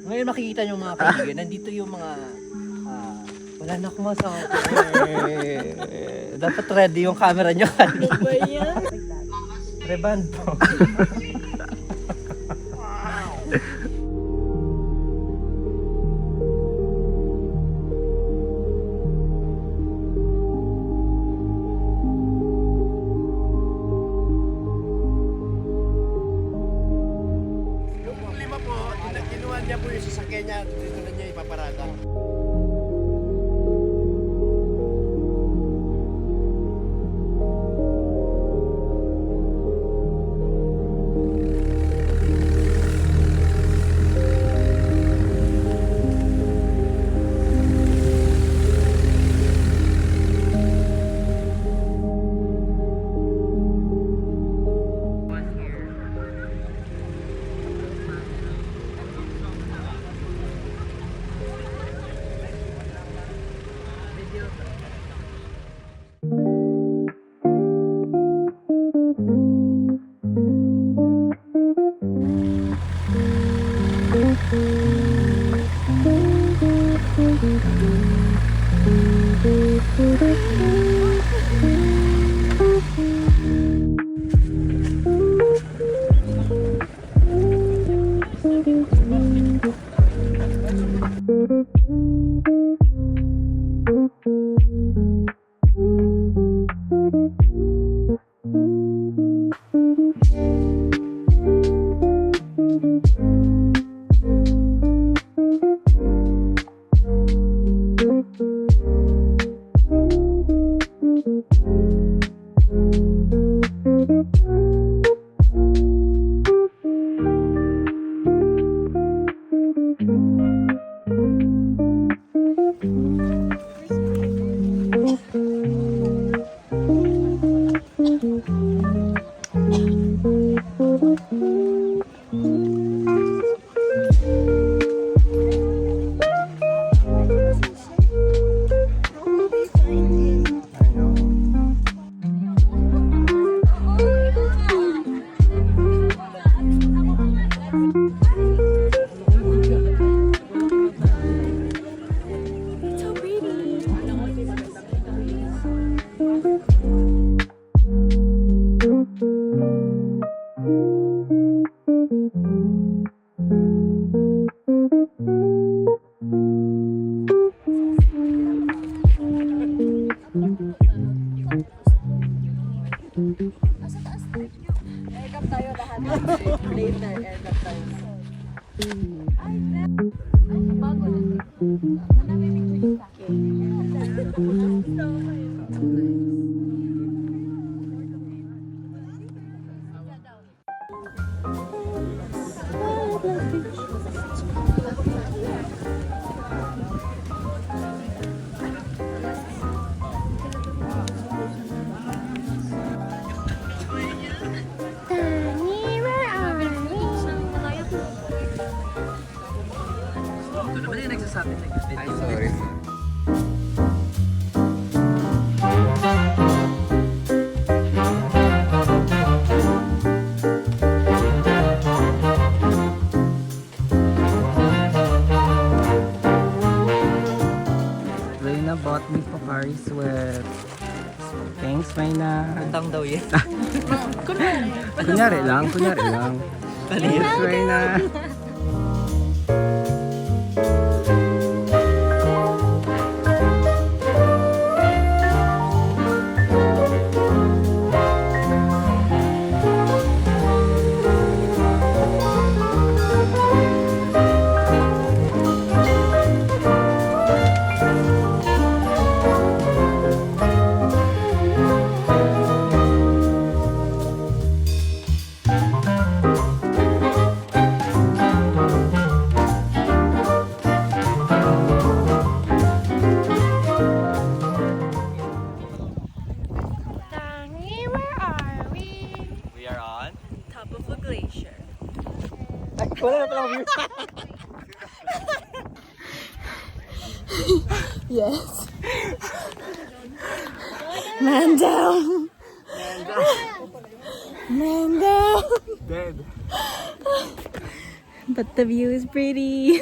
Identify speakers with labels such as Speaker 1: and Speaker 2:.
Speaker 1: Ngayon makikita nyo mga kaibigan, nandito yung mga wala na akong masabi. Dapat ready yung camera nyo. Ano ba yan? Rebando.
Speaker 2: Kinuha niya po yung sasakyan niya, dito na niya ipaparada.
Speaker 3: Aircap tayo lahat. Later, aircap tayo. Ay, bago na. Manami picture sa
Speaker 1: Ay, sorry.
Speaker 4: Reyna bought me Pocari sweat. Thanks, Reyna.
Speaker 1: Utang daw yan.
Speaker 4: Kunyari lang. Thanks, Reyna.
Speaker 3: top of a glacier.
Speaker 1: Ay, wala na pala view.
Speaker 3: Yes. Man down. Man down.
Speaker 4: Dead.
Speaker 3: But the view is pretty.